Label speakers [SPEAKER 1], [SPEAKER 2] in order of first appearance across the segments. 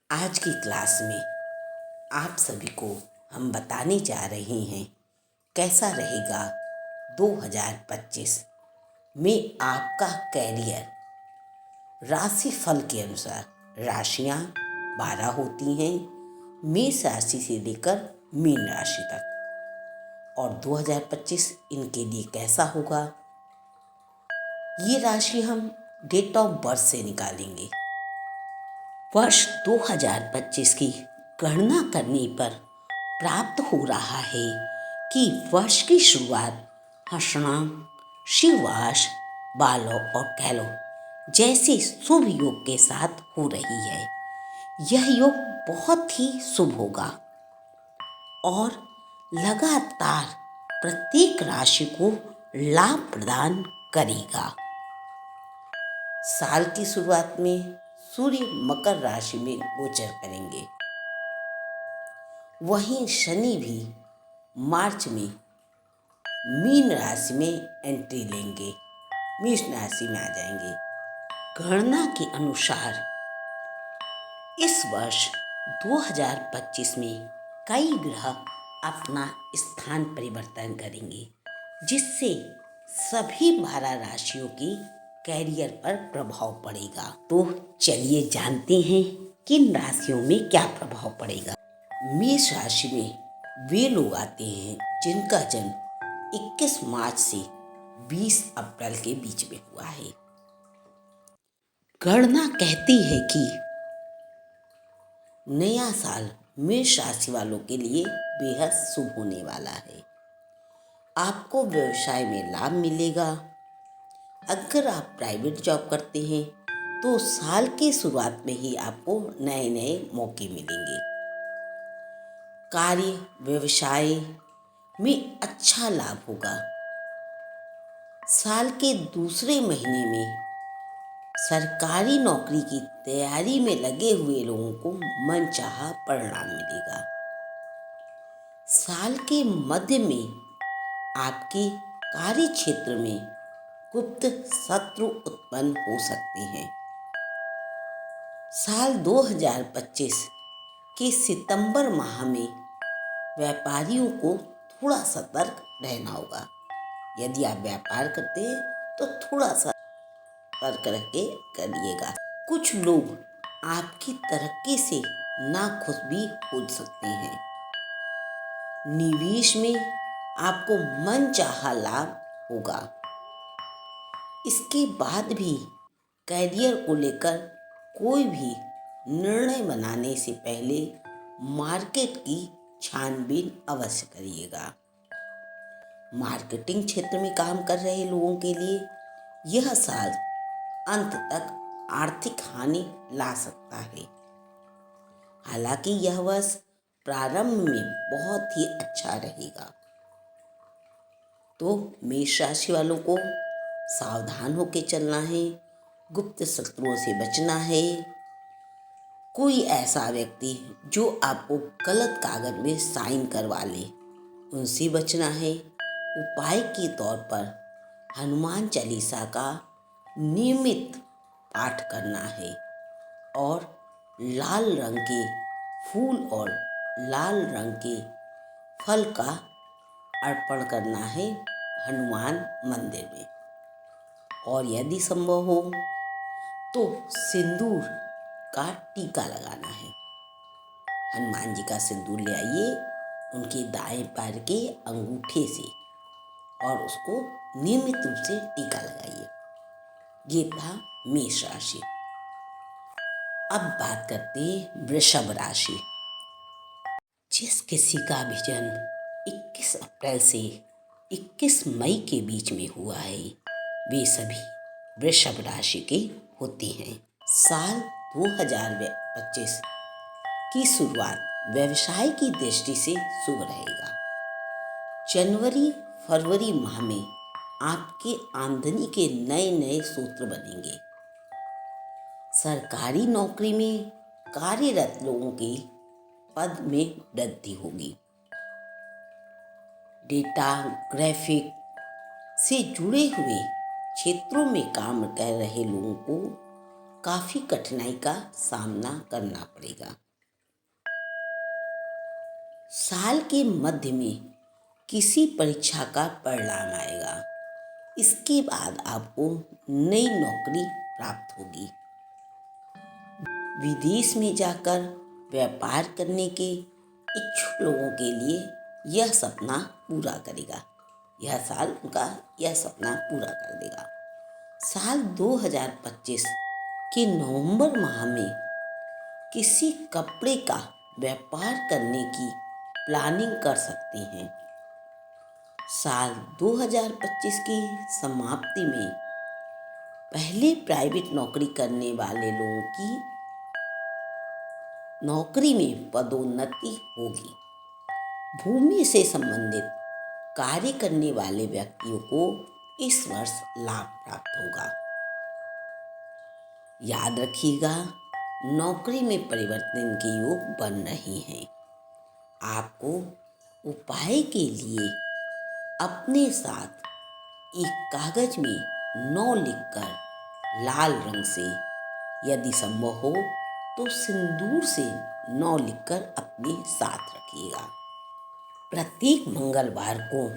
[SPEAKER 1] आज की क्लास में आप सभी को हम बताने जा रहे हैं कैसा रहेगा 2025 में आपका कैरियर। राशिफल के अनुसार राशियां 12 होती हैं, मेष राशि से लेकर मीन राशि तक। और 2025 इनके लिए कैसा होगा, ये राशि हम डेट ऑफ बर्थ से निकालेंगे। वर्ष 2025 की गणना करने पर प्राप्त हो रहा है कि वर्ष की शुरुआत हंसना, शिवाश, बालो और कैलो जैसे शुभ योग के साथ हो रही है। यह योग बहुत ही शुभ होगा और लगातार प्रत्येक राशि को लाभ प्रदान करेगा। साल की शुरुआत में सूर्य मकर राशि में गोचर करेंगे, वहीं शनि भी मार्च में मीन राशि में एंट्री लेंगे, मेष राशि में आ जाएंगे। गणना के अनुसार इस वर्ष 2025 में कई ग्रह अपना स्थान परिवर्तन करेंगे, जिससे सभी 12 राशियों की कैरियर पर प्रभाव पड़ेगा। तो चलिए जानते हैं किन राशियों में क्या प्रभाव पड़ेगा। मेष राशि में वे लोग आते हैं जिनका जन्म 21 मार्च से 20 अप्रैल के बीच में हुआ है। गणना कहती है कि नया साल मेष राशि वालों के लिए बेहद शुभ होने वाला है। आपको व्यवसाय में लाभ मिलेगा। अगर आप प्राइवेट जॉब करते हैं तो साल की शुरुआत में ही आपको नए नए मौके मिलेंगे। कार्य व्यवसाय में अच्छा लाभ होगा। साल के दूसरे महीने में सरकारी नौकरी की तैयारी में लगे हुए लोगों को मनचाहा परिणाम मिलेगा। साल के मध्य में आपके कार्य क्षेत्र में गुप्त शत्रु उत्पन्न हो सकते हैं। साल 2025 के सितंबर माह में व्यापारियों को थोड़ा सतर्क रहना होगा। यदि आप व्यापार करते हैं तो थोड़ा सा सतर्क रह के करिएगा। कुछ लोग आपकी तरक्की से नाखुश भी हो सकते हैं। निवेश में आपको मनचाहा लाभ होगा। इसके बाद भी कैरियर को लेकर कोई भी निर्णय बनाने से पहले मार्केट की छानबीन अवश्य करिएगा। मार्केटिंग क्षेत्र में काम कर रहे लोगों के लिए यह साल अंत तक आर्थिक हानि ला सकता है। हालांकि यह वर्ष प्रारंभ में बहुत ही अच्छा रहेगा। तो मेष राशि वालों को सावधान होकर चलना है, गुप्त शत्रुओं से बचना है। कोई ऐसा व्यक्ति जो आपको गलत कागज में साइन करवा ले, उनसे बचना है। उपाय के तौर पर हनुमान चालीसा का नियमित पाठ करना है और लाल रंग के फूल और लाल रंग के फल का अर्पण करना है हनुमान मंदिर में। और यदि संभव हो तो सिंदूर का टीका लगाना है। हनुमान जी का सिंदूर ले आइए उनके दाएं पैर के अंगूठे से और उसको नियमित रूप से टीका लगाइए। ये था मेष राशि। अब बात करते हैं वृषभ राशि। जिस किसी का भी जन्म 21 अप्रैल से 21 मई के बीच में हुआ है, वे सभी वृषभ राशि के होते हैं। साल 2025 की शुरुआत व्यवसाय की दृष्टि से शुभ रहेगा। जनवरी फरवरी माह में आपके आमदनी के नए नए सूत्र बनेंगे। सरकारी नौकरी में कार्यरत लोगों के पद में वृद्धि होगी। डेटा ग्राफिक से जुड़े हुए क्षेत्रों में काम कर रहे लोगों को काफ़ी कठिनाई का सामना करना पड़ेगा। साल के मध्य में किसी परीक्षा का परिणाम आएगा। इसके बाद आपको नई नौकरी प्राप्त होगी। विदेश में जाकर व्यापार करने के इच्छुक लोगों के लिए यह सपना पूरा करेगा। यह साल उनका यह सपना पूरा कर देगा। साल 2025 के नवंबर माह में किसी कपड़े का व्यापार करने की प्लानिंग कर सकते हैं। साल 2025 की समाप्ति में पहले प्राइवेट नौकरी करने वाले लोगों की नौकरी में पदोन्नति होगी। भूमि से संबंधित कार्य करने वाले व्यक्तियों को इस वर्ष लाभ प्राप्त होगा। याद रखिएगा, नौकरी में परिवर्तन के योग बन रहे हैं। आपको उपाय के लिए अपने साथ एक कागज में 9 लिखकर लाल रंग से, यदि संभव हो तो सिंदूर से 9 लिखकर अपने साथ रखिएगा। प्रत्येक मंगलवार को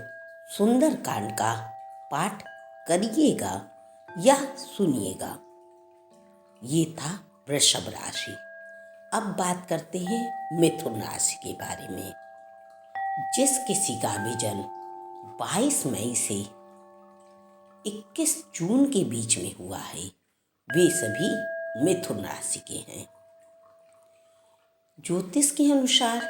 [SPEAKER 1] सुंदरकांड का पाठ करिएगा या सुनिएगा। ये था वृषभ राशि। अब बात करते हैं मिथुन राशि के बारे में। जिस किसी का भी जन्म 22 मई से 21 जून के बीच में हुआ है, वे सभी मिथुन राशि के हैं। ज्योतिष के अनुसार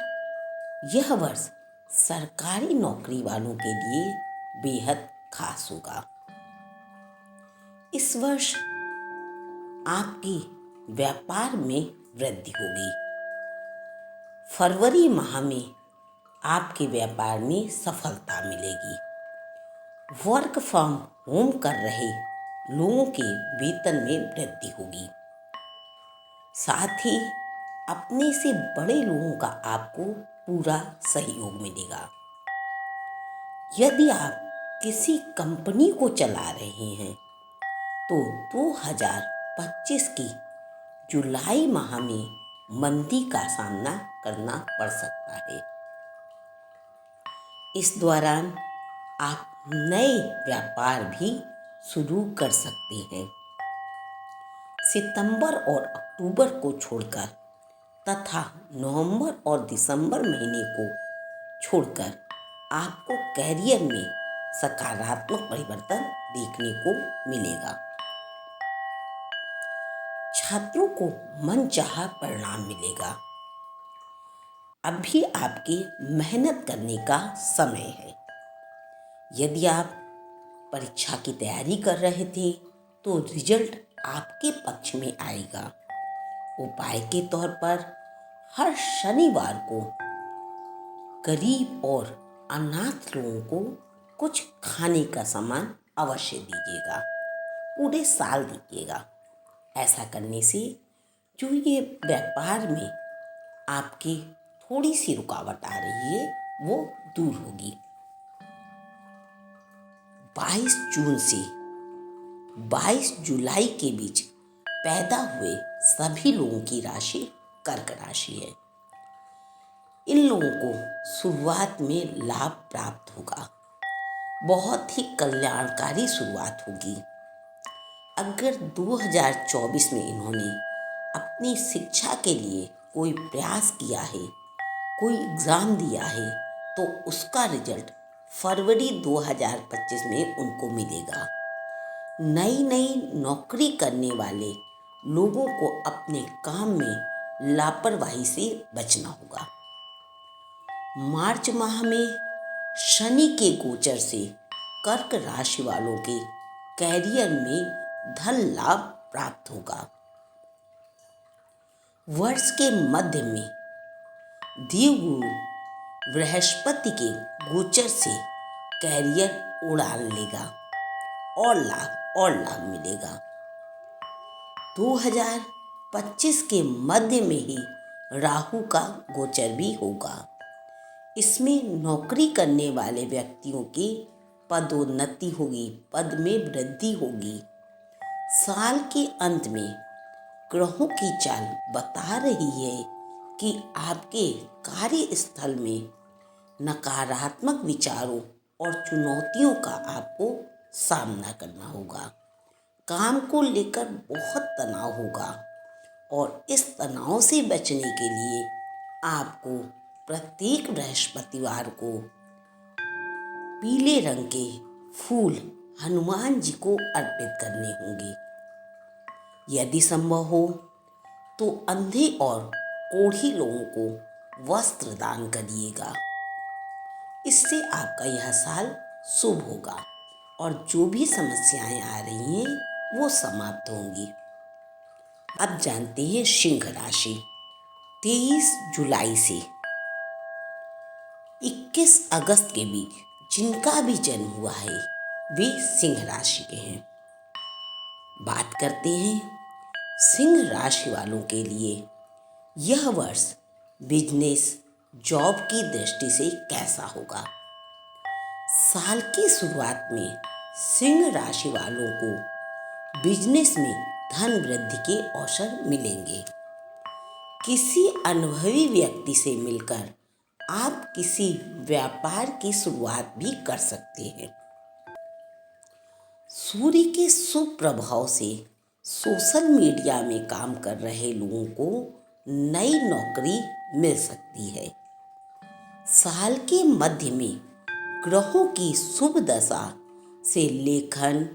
[SPEAKER 1] यह वर्ष सरकारी नौकरी वालों के लिए बेहद खास होगा। इस वर्ष आपके व्यापार में वृद्धि होगी। फरवरी माह में आपके व्यापार में सफलता मिलेगी। वर्क फ्रॉम होम कर रहे लोगों के वेतन में वृद्धि होगी। साथ ही अपने से बड़े लोगों का आपको पूरा सहयोग मिलेगा। यदि आप किसी कंपनी को चला रहे हैं तो 2025 की जुलाई माह में मंदी का सामना करना पड़ सकता है। इस दौरान आप नए व्यापार भी शुरू कर सकते हैं। सितंबर और अक्टूबर को छोड़कर तथा नवंबर और दिसंबर महीने को छोड़कर आपको कैरियर में सकारात्मक परिवर्तन देखने को मिलेगा। छात्रों को मनचाहा परिणाम मिलेगा। अभी आपकी मेहनत करने का समय है। यदि आप परीक्षा की तैयारी कर रहे थे तो रिजल्ट आपके पक्ष में आएगा। उपाय के तौर पर हर शनिवार को गरीब और अनाथ लोगों को कुछ खाने का सामान अवश्य दीजिएगा। पूरे साल दीजिएगा। ऐसा करने से जो ये व्यापार में आपकी थोड़ी सी रुकावट आ रही है वो दूर होगी। 22 जून से 22 जुलाई के बीच पैदा हुए सभी लोगों की राशि कर्क राशि है। इन लोगों को शुरुआत में लाभ प्राप्त होगा। बहुत ही कल्याणकारी शुरुआत होगी। अगर 2024 में इन्होंने अपनी शिक्षा के लिए कोई प्रयास किया है, कोई एग्ज़ाम दिया है, तो उसका रिजल्ट फरवरी 2025 में उनको मिलेगा। नई नई नौकरी करने वाले लोगों को अपने काम में लापरवाही से बचना होगा। मार्च माह में शनि के गोचर से कर्क राशि वालों के कैरियर में धन लाभ प्राप्त होगा। वर्ष के मध्य में देवगुरु बृहस्पति के गोचर से कैरियर उड़ान लेगा और लाभ मिलेगा। 2025 के मध्य में ही राहु का गोचर भी होगा। इसमें नौकरी करने वाले व्यक्तियों की पदोन्नति होगी, पद में वृद्धि होगी। साल के अंत में ग्रहों की चाल बता रही है कि आपके कार्यस्थल में नकारात्मक विचारों और चुनौतियों का आपको सामना करना होगा। काम को लेकर बहुत तनाव होगा और इस तनाव से बचने के लिए आपको प्रत्येक बृहस्पतिवार को पीले रंग के फूल हनुमान जी को अर्पित करने होंगे। यदि संभव हो तो अंधे और कोढ़ी लोगों को वस्त्र दान करिएगा। इससे आपका यह साल शुभ होगा और जो भी समस्याएं आ रही हैं वो समाप्त होंगी। अब जानते हैं सिंह राशि। 23 जुलाई से 21 अगस्त के बीच जिनका भी जन्म हुआ है वे सिंह राशि के हैं। बात करते हैं सिंह राशि वालों के लिए यह वर्ष बिजनेस जॉब की दृष्टि से कैसा होगा। साल की शुरुआत में सिंह राशि वालों को बिजनेस में धन वृद्धि के अवसर मिलेंगे। किसी अनुभवी व्यक्ति से मिलकर आप किसी व्यापार की शुरुआत भी कर सकते हैं। सूर्य के शुभ प्रभाव से सोशल मीडिया में काम कर रहे लोगों को नई नौकरी मिल सकती है। साल के मध्य में ग्रहों की शुभ दशा से लेखन,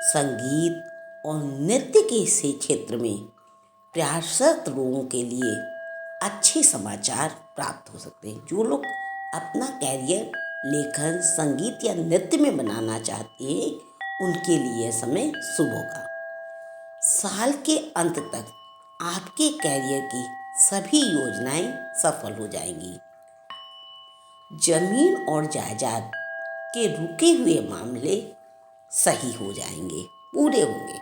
[SPEAKER 1] संगीत और नृत्य के से क्षेत्र में प्रयासरत लोगों के लिए अच्छे समाचार प्राप्त हो सकते हैं। जो लोग अपना कैरियर लेखन, संगीत या नृत्य में बनाना चाहते हैं उनके लिए समय शुभ होगा। साल के अंत तक आपके कैरियर की सभी योजनाएं सफल हो जाएंगी। जमीन और जायदाद के रुके हुए मामले सही हो जाएंगे, पूरे होंगे।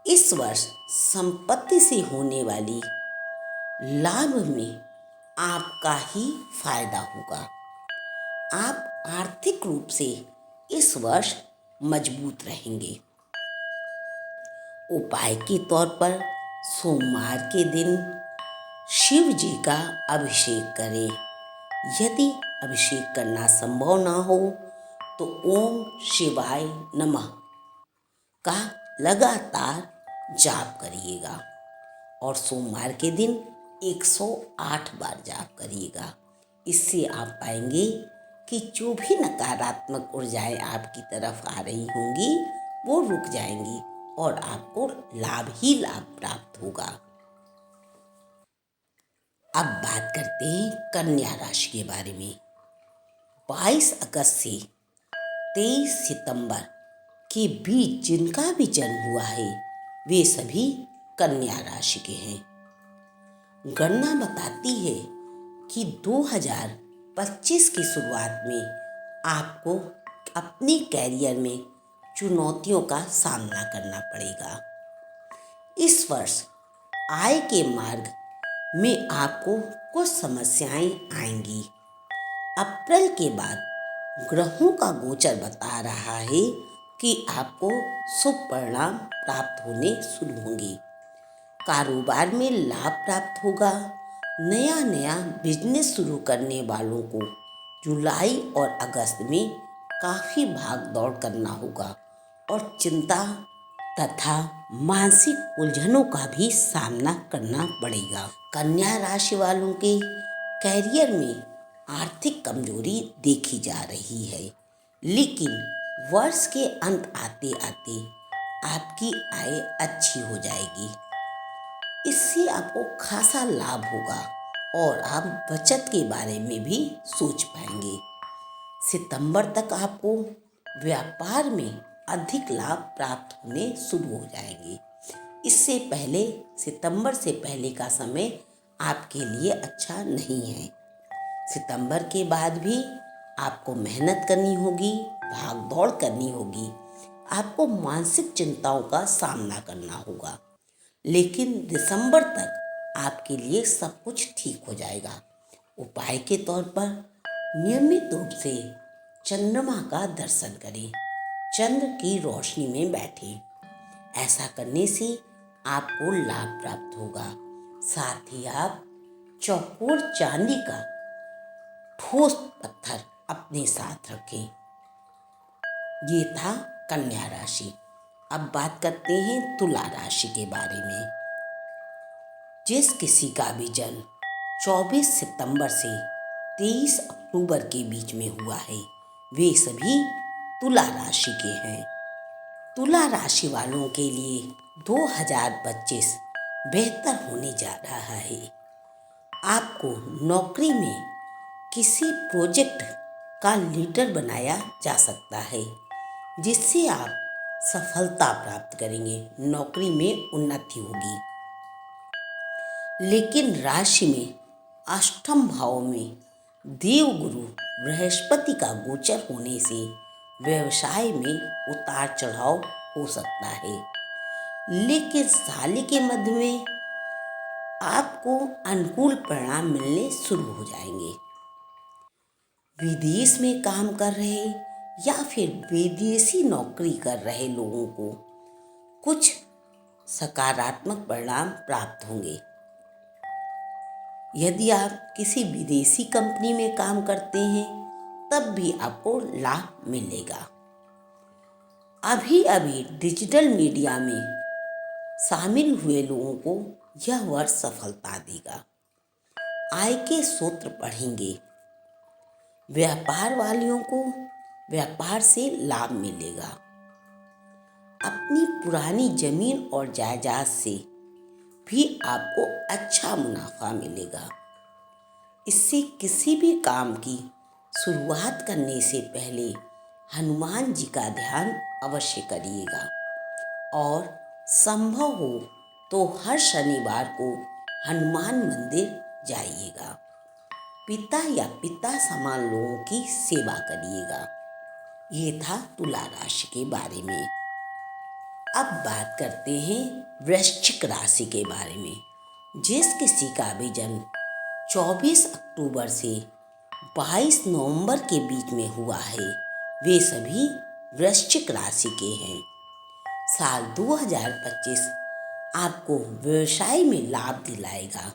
[SPEAKER 1] इस वर्ष संपत्ति से होने वाली लाभ में आपका ही फायदा होगा। आप आर्थिक रूप से इस वर्ष मजबूत रहेंगे। उपाय के तौर पर सोमवार के दिन शिव जी का अभिषेक करें। यदि अभिषेक करना संभव ना हो तो ओम शिवाय नमः का लगातार जाप करिएगा और सोमवार के दिन 108 बार जाप करिएगा। इससे आप पाएंगे कि जो भी नकारात्मक ऊर्जाएं आपकी तरफ आ रही होंगी वो रुक जाएंगी और आपको लाभ ही लाभ प्राप्त होगा। अब बात करते हैं कन्या राशि के बारे में। 22 अगस्त से 23 सितंबर के बीच जिनका भी जन्म हुआ है वे सभी कन्या राशि के हैं। गणना बताती है कि 2025 की शुरुआत में आपको अपने कैरियर में चुनौतियों का सामना करना पड़ेगा। इस वर्ष आय के मार्ग में आपको कुछ समस्याएं आएंगी। अप्रैल के बाद ग्रहों का गोचर बता रहा है कि आपको शुभ परिणाम प्राप्त होने शुरू होंगे। कारोबार में लाभ प्राप्त होगा। नया बिजनेस शुरू करने वालों को जुलाई और अगस्त में काफ़ी भाग दौड़ करना होगा और चिंता तथा मानसिक उलझनों का भी सामना करना पड़ेगा। कन्या राशि वालों के कैरियर में आर्थिक कमजोरी देखी जा रही है, लेकिन वर्ष के अंत आते आते आपकी आय अच्छी हो जाएगी। इससे आपको खासा लाभ होगा और आप बचत के बारे में भी सोच पाएंगे। सितंबर तक आपको व्यापार में अधिक लाभ प्राप्त होने शुरू हो जाएंगे। इससे पहले सितंबर से पहले का समय आपके लिए अच्छा नहीं है। सितंबर के बाद भी आपको मेहनत करनी होगी, भाग दौड़ करनी होगी, आपको मानसिक चिंताओं का सामना करना होगा, लेकिन दिसंबर तक आपके लिए सब कुछ ठीक हो जाएगा। उपाय के तौर पर नियमित रूप से चंद्रमा का दर्शन करें, चंद्र की रोशनी में बैठें, ऐसा करने से आपको लाभ प्राप्त होगा। साथ ही आप चौकोर चांदी का ठोस पत्थर अपने साथ रखें। ये था कन्या राशि। अब बात करते हैं तुला राशि के बारे में। जिस किसी का भी जन्म 24 सितंबर से 23 अक्टूबर के बीच में हुआ है, वे सभी तुला राशि के हैं। तुला राशि वालों के लिए 2025 बेहतर होने जा रहा है। आपको नौकरी में किसी प्रोजेक्ट का लीडर बनाया जा सकता है, जिससे आप सफलता प्राप्त करेंगे, नौकरी में उन्नति होगी। लेकिन राशि में अष्टम भाव में देवगुरु बृहस्पति का गोचर होने से व्यवसाय में उतार चढ़ाव हो सकता है। लेकिन साल के मध्य में आपको अनुकूल परिणाम मिलने शुरू हो जाएंगे। विदेश में काम कर रहे या फिर विदेशी नौकरी कर रहे लोगों को कुछ सकारात्मक परिणाम प्राप्त होंगे। यदि आप किसी विदेशी कंपनी में काम करते हैं, तब भी आपको लाभ मिलेगा। अभी अभी डिजिटल मीडिया में शामिल हुए लोगों को यह वर्ष सफलता देगा। आय के सूत्र बढ़ेंगे। व्यापार वालियों को व्यापार से लाभ मिलेगा। अपनी पुरानी जमीन और जायदाद से भी आपको अच्छा मुनाफा मिलेगा। इससे किसी भी काम की शुरुआत करने से पहले हनुमान जी का ध्यान अवश्य करिएगा और संभव हो तो हर शनिवार को हनुमान मंदिर जाइएगा। पिता या पिता समान लोगों की सेवा करिएगा। ये था तुला राशि के बारे में। अब बात करते हैं वृश्चिक राशि के बारे में। जिस किसी का भी जन्म 24 अक्टूबर से 22 नवंबर के बीच में हुआ है, वे सभी वृश्चिक राशि के हैं। साल 2025 आपको व्यवसाय में लाभ दिलाएगा।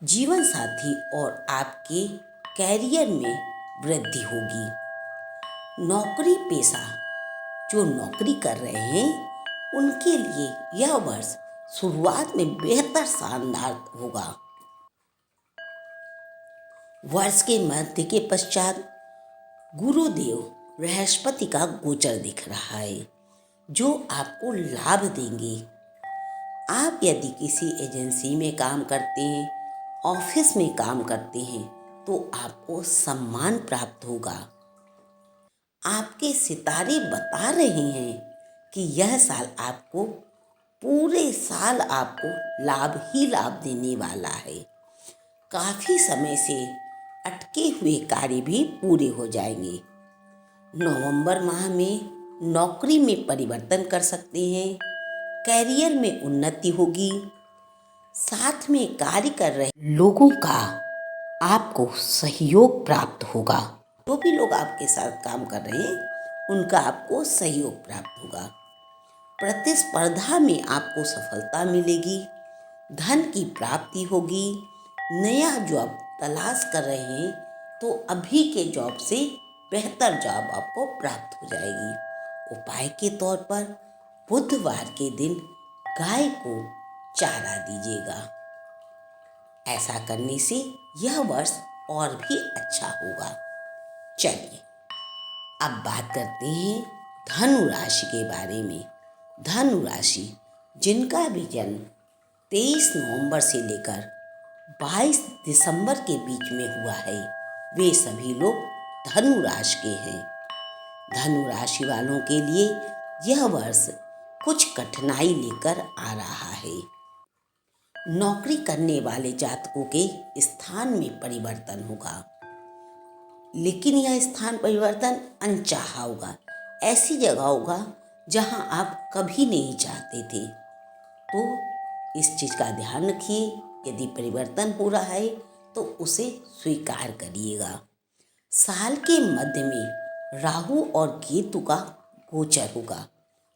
[SPEAKER 1] जीवन साथी और आपके कैरियर में वृद्धि होगी। नौकरी पेशा जो नौकरी कर रहे हैं, उनके लिए यह वर्ष शुरुआत में बेहतर शानदार होगा। वर्ष के मध्य के पश्चात गुरुदेव बृहस्पति का गोचर दिख रहा है, जो आपको लाभ देंगे। आप यदि किसी एजेंसी में काम करते हैं, ऑफिस में काम करते हैं, तो आपको सम्मान प्राप्त होगा। आपके सितारे बता रहे हैं कि यह साल आपको पूरे साल आपको लाभ ही लाभ देने वाला है। काफ़ी समय से अटके हुए कार्य भी पूरे हो जाएंगे। नवंबर माह में नौकरी में परिवर्तन कर सकते हैं। कैरियर में उन्नति होगी। साथ में कार्य कर रहे लोगों का आपको सहयोग प्राप्त होगा। जो भी लोग आपके साथ काम कर रहे हैं, उनका आपको सहयोग प्राप्त होगा। प्रतिस्पर्धा में आपको सफलता मिलेगी। धन की प्राप्ति होगी। नया जॉब तलाश कर रहे हैं तो अभी के जॉब से बेहतर जॉब आपको प्राप्त हो जाएगी। उपाय के तौर पर बुधवार के दिन गाय को चारा दीजिएगा। ऐसा करने से यह वर्ष और भी अच्छा होगा। चलिए अब बात करते हैं धनु राशि के बारे में। धनु राशि जिनका भी जन्म 23 नवंबर से लेकर 22 दिसंबर के बीच में हुआ है, वे सभी लोग धनु राशि के हैं। धनु राशि वालों के लिए यह वर्ष कुछ कठिनाई लेकर आ रहा है। नौकरी करने वाले जातकों के स्थान में परिवर्तन होगा, लेकिन यह स्थान परिवर्तन अनचाहा होगा। ऐसी जगह होगा जहां आप कभी नहीं चाहते थे। तो इस चीज़ का ध्यान रखिए। यदि परिवर्तन हो रहा है तो उसे स्वीकार करिएगा। साल के मध्य में राहु और केतु का गोचर होगा।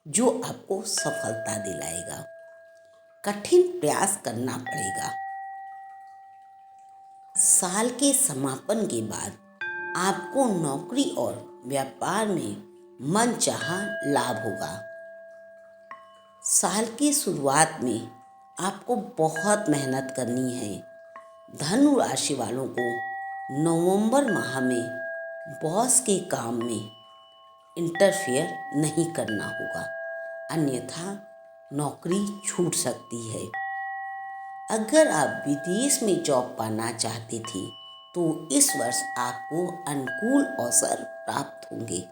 [SPEAKER 1] जो आपको सफलता दिलाएगा। कठिन प्रयास करना पड़ेगा। साल के समापन के बाद आपको नौकरी और व्यापार में मनचाहा लाभ होगा। साल की शुरुआत में आपको बहुत मेहनत करनी है। धनु राशि वालों को नवंबर माह में बॉस के काम में इंटरफेयर नहीं करना होगा, अन्यथा नौकरी छूट सकती है। अगर आप विदेश में जॉब पाना चाहते थे तो इस वर्ष आपको अनुकूल अवसर प्राप्त होंगे।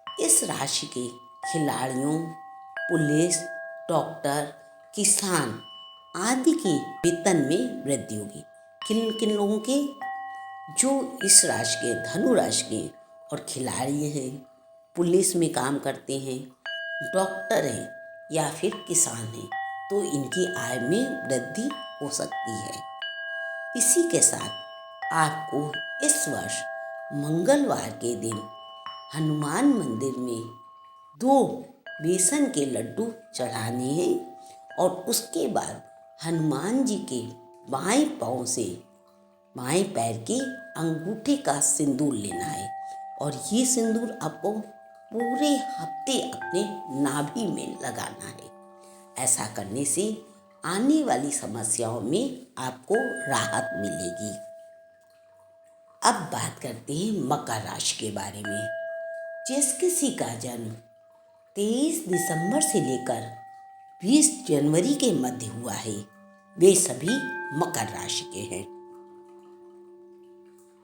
[SPEAKER 1] इस राशि के खिलाड़ियों, पुलिस, डॉक्टर, किसान आदि के वेतन में वृद्धि होगी। किन किन लोगों के? जो इस राशि के, धनु राशि के और खिलाड़ी हैं, पुलिस में काम करते हैं, डॉक्टर हैं या फिर किसान हैं, तो इनकी आय में वृद्धि हो सकती है। इसी के साथ आपको इस वर्ष मंगलवार के दिन हनुमान मंदिर में 2 बेसन के लड्डू चढ़ाने हैं और उसके बाद हनुमान जी के बाएं पांव से बाएं पैर के अंगूठे का सिंदूर लेना है और ये सिंदूर आपको पूरे हफ्ते अपने नाभि में लगाना है। ऐसा करने से आने वाली समस्याओं में आपको राहत मिलेगी। अब बात करते हैं मकर राशि के बारे में। जिस किसी का जन्म 23 दिसंबर से लेकर 20 जनवरी के मध्य हुआ है, वे सभी मकर राशि के हैं।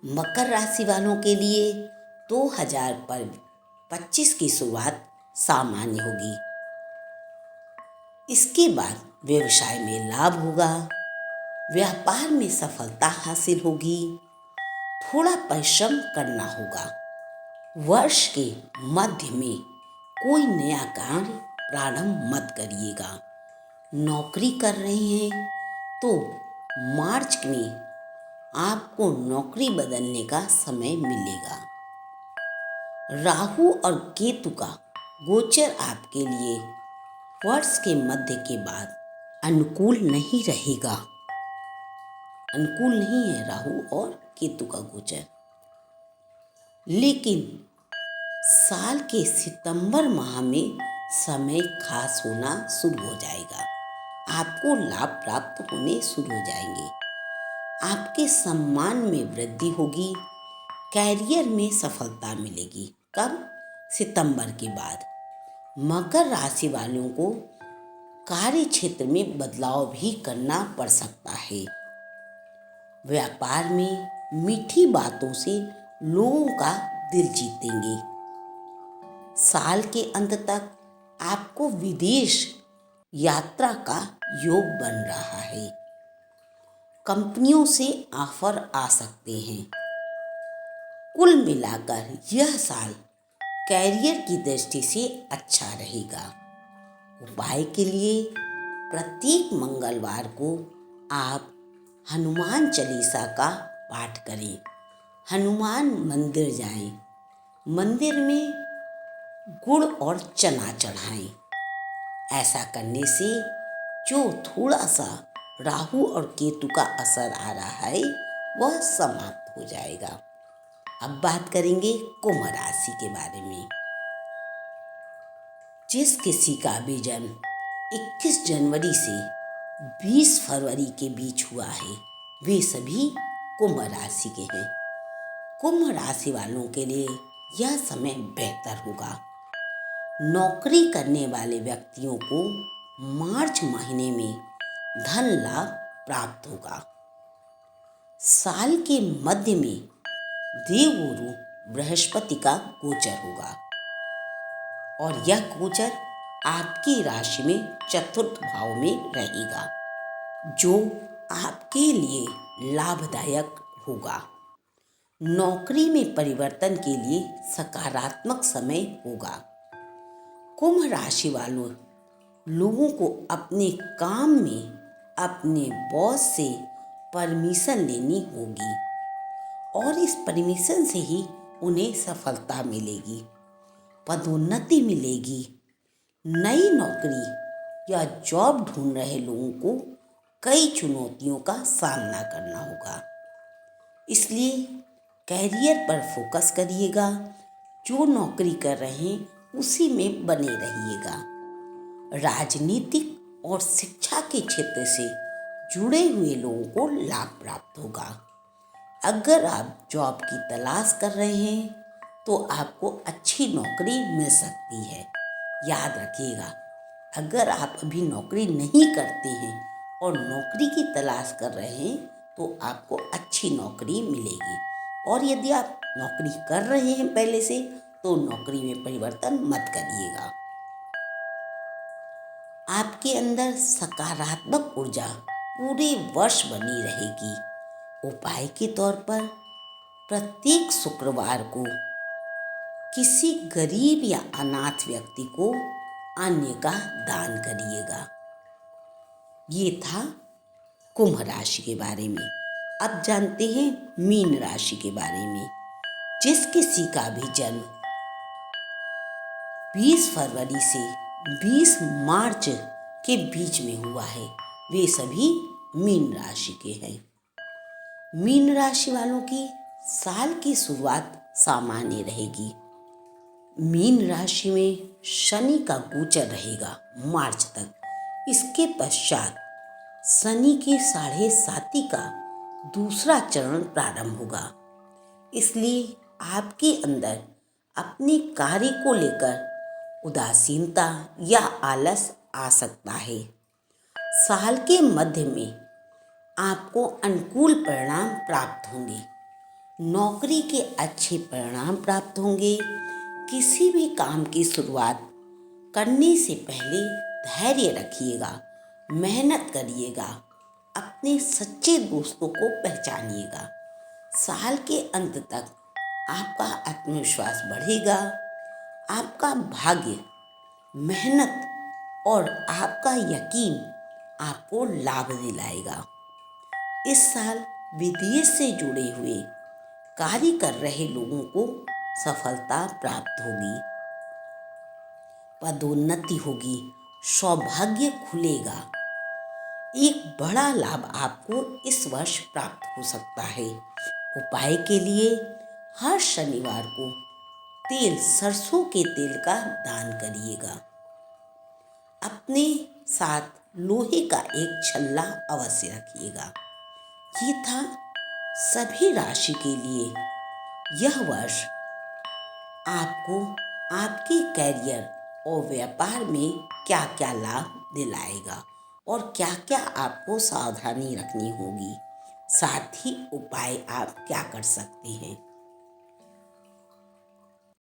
[SPEAKER 1] मकर राशि वालों के लिए 2025 की शुरुआत सामान्य होगी। इसके बाद व्यवसाय में लाभ होगा, व्यापार में सफलता हासिल होगी, थोड़ा परिश्रम करना होगा। वर्ष के मध्य में कोई नया कार्य प्रारंभ मत करिएगा। नौकरी कर रहे हैं तो मार्च में आपको नौकरी बदलने का समय मिलेगा। राहु और केतु का गोचर आपके लिए वर्ष के मध्य के बाद अनुकूल नहीं रहेगा। अनुकूल नहीं है राहु और केतु का गोचर। लेकिन साल के सितंबर माह में समय खास होना शुरू हो जाएगा। आपको लाभ प्राप्त होने शुरू हो जाएंगे। आपके सम्मान में वृद्धि होगी, कैरियर में सफलता मिलेगी। कब? सितंबर के बाद। मकर राशि वालों को कार्य क्षेत्र में बदलाव भी करना पड़ सकता है। व्यापार में मीठी बातों से लोगों का दिल जीतेंगे। साल के अंत तक आपको विदेश यात्रा का योग बन रहा है। कंपनियों से ऑफर आ सकते हैं। कुल मिलाकर यह साल कैरियर की दृष्टि से अच्छा रहेगा। उपाय के लिए प्रत्येक मंगलवार को आप हनुमान चालीसा का पाठ करें। हनुमान मंदिर जाएं, मंदिर में गुड़ और चना चढ़ाएं। ऐसा करने से जो थोड़ा सा राहु और केतु का असर आ रहा है वह समाप्त हो जाएगा। अब बात करेंगे कुंभ राशि के बारे में। जिस किसी का भी जन्म 21 जनवरी से 20 फरवरी के बीच हुआ है, वे सभी कुंभ राशि के हैं। कुंभ राशि वालों के लिए यह समय बेहतर होगा। नौकरी करने वाले व्यक्तियों को मार्च महीने में धन लाभ प्राप्त होगा। साल के मध्य में देवगुरु बृहस्पति का गोचर होगा और यह गोचर आपकी राशि में चतुर्थ भाव में रहेगा, जो आपके लिए लाभदायक होगा। नौकरी में परिवर्तन के लिए सकारात्मक समय होगा। कुंभ राशि वालों लोगों को अपने काम में अपने बॉस से परमिशन लेनी होगी और इस परमिशन से ही उन्हें सफलता मिलेगी, पदोन्नति मिलेगी। नई नौकरी या जॉब ढूंढ रहे लोगों को कई चुनौतियों का सामना करना होगा। इसलिए कैरियर पर फोकस करिएगा, जो नौकरी कर रहे हैं उसी में बने रहिएगा। राजनीतिक और शिक्षा के क्षेत्र से जुड़े हुए लोगों को लाभ प्राप्त होगा। अगर आप जॉब की तलाश कर रहे हैं तो आपको अच्छी नौकरी मिल सकती है। याद रखिएगा, अगर आप अभी नौकरी नहीं करते हैं और नौकरी की तलाश कर रहे हैं तो आपको अच्छी नौकरी मिलेगी। और यदि आप नौकरी कर रहे हैं पहले से तो नौकरी में परिवर्तन मत करिएगा। आपके अंदर सकारात्मक ऊर्जा पूरे वर्ष बनी रहेगी। उपाय के तौर पर प्रत्येक शुक्रवार को किसी गरीब या अनाथ व्यक्ति को अन्न का दान करिएगा। ये था कुंभ राशि के बारे में। अब जानते हैं मीन राशि के बारे में। जिस किसी का भी जन्म 20 फरवरी से 20 मार्च के बीच में हुआ है, वे सभी मीन राशि के हैं। मीन राशि वालों की साल की शुरुआत सामान्य रहेगी। मीन राशि में शनि का गोचर रहेगा मार्च तक। इसके पश्चात शनि की 7.5 का दूसरा चरण प्रारंभ होगा। इसलिए आपके अंदर अपने कार्य को लेकर उदासीनता या आलस आ सकता है। साल के मध्य में आपको अनुकूल परिणाम प्राप्त होंगे। नौकरी के अच्छे परिणाम प्राप्त होंगे। किसी भी काम की शुरुआत करने से पहले धैर्य रखिएगा, मेहनत करिएगा, अपने सच्चे दोस्तों को पहचानिएगा। साल के अंत तक आपका आत्मविश्वास बढ़ेगा। आपका भाग्य, मेहनत और आपका यकीन आपको लाभ दिलाएगा। इस साल विदेश से जुड़े हुए कार्य कर रहे लोगों को सफलता प्राप्त होगी। पदोन्नति होगी, सौभाग्य खुलेगा। एक बड़ा लाभ आपको इस वर्ष प्राप्त हो सकता है। उपाय के लिए हर शनिवार को सरसों के तेल का दान करिएगा। अपने साथ लोहे का एक छल्ला अवश्य रखिएगा। ये था सभी राशि के लिए यह वर्ष आपको आपके कैरियर और व्यापार में क्या क्या लाभ दिलाएगा और क्या क्या आपको सावधानी रखनी होगी। साथ ही उपाय आप क्या कर सकते हैं।